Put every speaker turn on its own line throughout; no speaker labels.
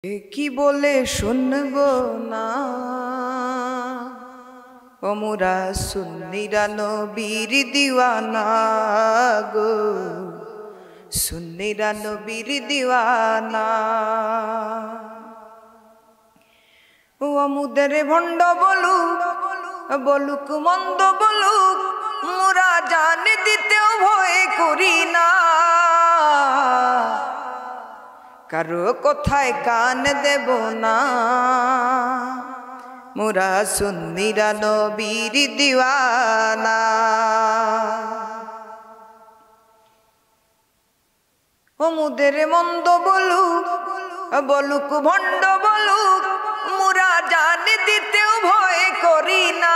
কি বলে শুনবো না ও মোরা সুন্নিরা নবীর দিওয়ানা গো, সুন্নিরা নবীর দিওয়ানা। ও মুদের ভণ্ড বলুক বলুক মন্দ বলুক, মোরা জান দিতেও ভয় করি না। কারো কথায় কান দেব না, মোরা সুন্নিরা নবীর দিওয়ানা। ও মুদের মন্দ বলুক বলুক ভণ্ড বলুক, মোরা জান দিতেও ভয় করি না।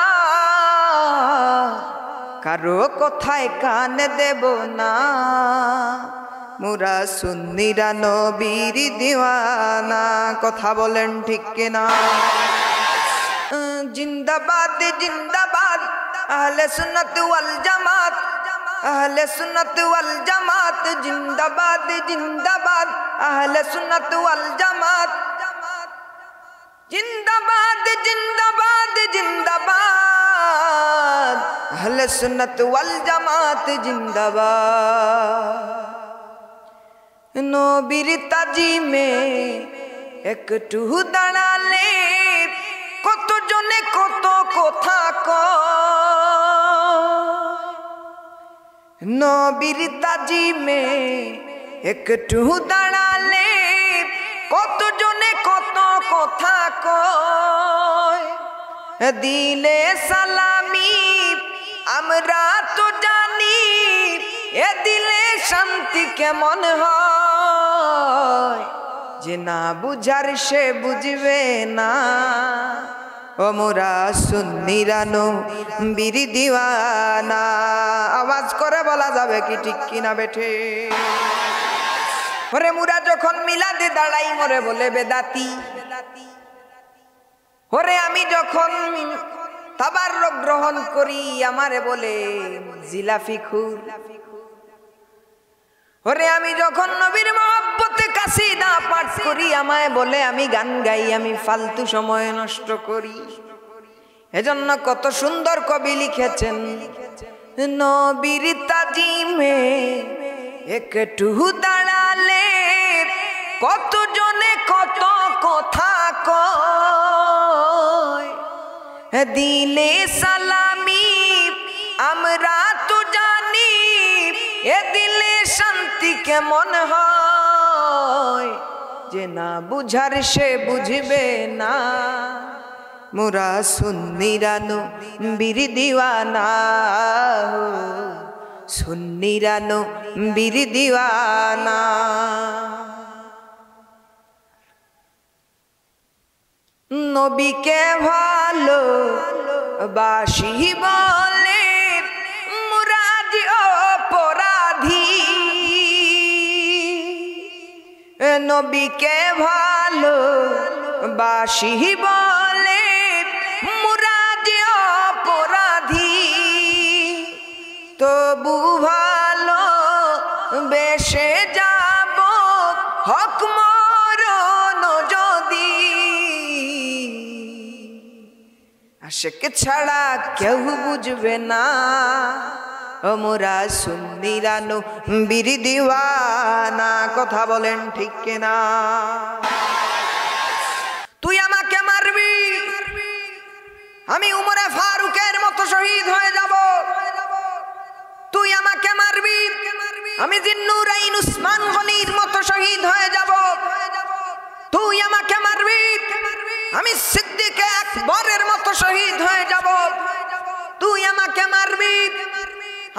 কারো কথায় কান দেব না, মোরা সুন্নিরা নবীর দিওয়ানা। কথা বলেন ঠিক কিনা? জিন্দাবাদ জিন্দাবাদ আহলে সুন্নাত ওয়াল জামাত, আহলে সুন্নাত ওয়াল জামাত। জিন্দাবাদ জিন্দাবাদ আহলে সুন্নাত ওয়াল জামাত। জিন্দাবাদ জিন্দাবাদ জিন্দাবাদ আহলে সুন্নাত ওয়াল জামাত। জিন্দাবাদ। নবীর তাজিমে একটু দাঁড়ালে কত জনে কত কথা কয়। নবীর তাজিমে একটু দাঁড়ালে কত জনে কত কথা কয়। দিলে সালামি আমরা তো জানি, এ দিলে শান্তি কেমন হয়। যে না বুঝার সে বুঝবে না, ও মোরা সুন্নিরা নবীর দিওয়ানা। আওয়াজ করে বলা যাবে কি ঠিক কিনা বেঠে? ওরে মোরা যখন মিলাদে দাঁড়াই মোরে বলে বেদাতি। ওরে আমি যখন তাবাররুক গ্রহণ করি আমারে বলে জিলাফিখুর। ওরে আমি যখন নবীর মহব্বতে কাসিদা পাঠ করি আমায় বলে আমি গান গাই, আমি ফালতু সময় নষ্ট করি। এজন্য কত সুন্দর কবি লিখেছেন, নবীর তাজিমে একটু দাঁড়ালে কত জনে কত কথা কয়। দিলে সালামি আমরা তো জানি, এ দিলে শান্তি কেমন হয়। যে না বুঝার সে বুঝবে না, মোরা সুন্নিরা নবীর দিওয়ানা। সুন্নিরা নবীর দিওয়ানা। নবীকে ভালো বাসি বলে মুরাদ অপরাধী। নবীকে ভালো বাসি বলে মুরাদ অপরাধী। তবু ভালো বেশে যাব হক মরণ যদি, আশিক ছাড়া কেউ বুঝবে না, ও মোরা সুন্নিরা নবীর দিওয়ানা। কথা বলেন ঠিক কিনা? তুই আমাকে মারবি, আমি উমরে ফারুকের মতো শহীদ হয়ে যাব। তুই আমাকে মারবি, আমি জিন্নুরাইন উসমান গনির মতো শহীদ হয়ে যাব। তুই আমাকে মারবি, আমি সিদ্দিক আকবরের মতো শহীদ হয়ে যাব। তুই আমাকে মারবি,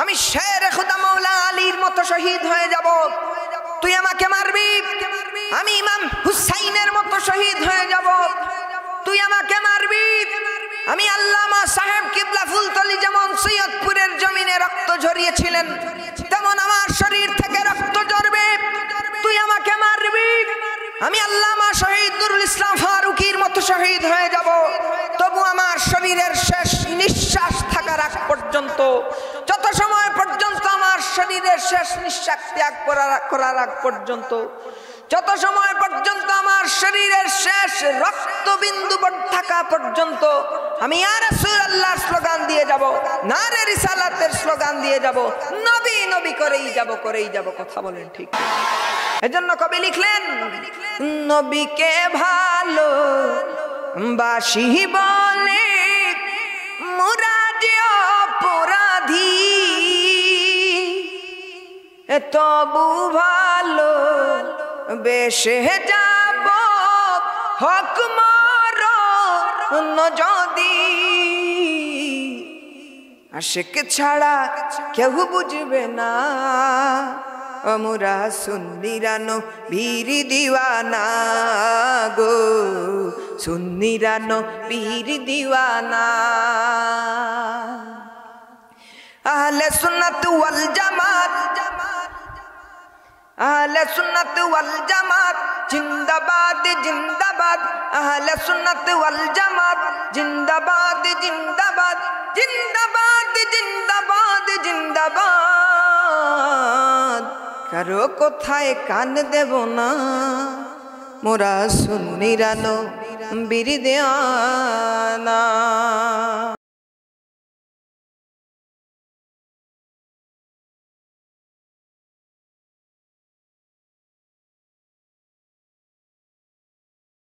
আমি শের খুদা মৌলা আলীর মতো শহীদ হয়ে যাব। তুই আমাকে মারবি, আমি ইমাম হুসাইনের মতো শহীদ হয়ে যাব। তুই আমাকে মারবি, আমি আল্লামা সাহেব কিবলা ফুলতলি যেমন সৈয়দপুরের জমিনে রক্ত ঝরিয়েছিলেন তেমন আমার শরীর থেকে রক্ত ঝরবে। তুই আমাকে মারবি, আমি আল্লামা শহীদ নুরুল ইসলাম ফারুকির মতো শহীদ হয়ে যাব। তবু আমার শরীরের শেষ নিঃশ্বাস থাকার আগ পর্যন্ত, যত সময় পর্যন্ত আমার শরীরের শেষ নিঃশ্বাস ত্যাগ করার আগ পর্যন্ত, যত সময় পর্যন্ত আমার শরীরের শেষ রক্তবিন্দু থাকা পর্যন্ত আমি ইয়া রাসূলুল্লাহর স্লোগান দিয়ে যাব, নারে রিসালাতের স্লোগান দিয়ে যাব, নবী নবী করেই যাব। কথা বলেন ঠিক? এজন্য কবি লিখলেন, নবীকে ভালো বাসি বলে মুরাদি অপরাধী, তবু ভালো বেশে যাব হক মরণ যদি। আশিক ছাড়া কেউ বুঝবে না আমরা সুন্নিরা নবীর দিওয়ানা গো, সুন্নিরা নবীর দিওয়ানা। আহলে সুন্নাত ওয়াল জামাত, আহলে সুন্নাত ওয়াল জামাত জিন্দাবাদ জিন্দাবাদ, আহলে সুন্নাত ওয়াল জামাত জিন্দাবাদ জিন্দাবাদ, জিন্দাবাদ জিন্দাবাদ জিন্দাবাদ। কারো কোথায় কান দেব না, মোরা সুন্নিরা নবীর দিওয়ানা।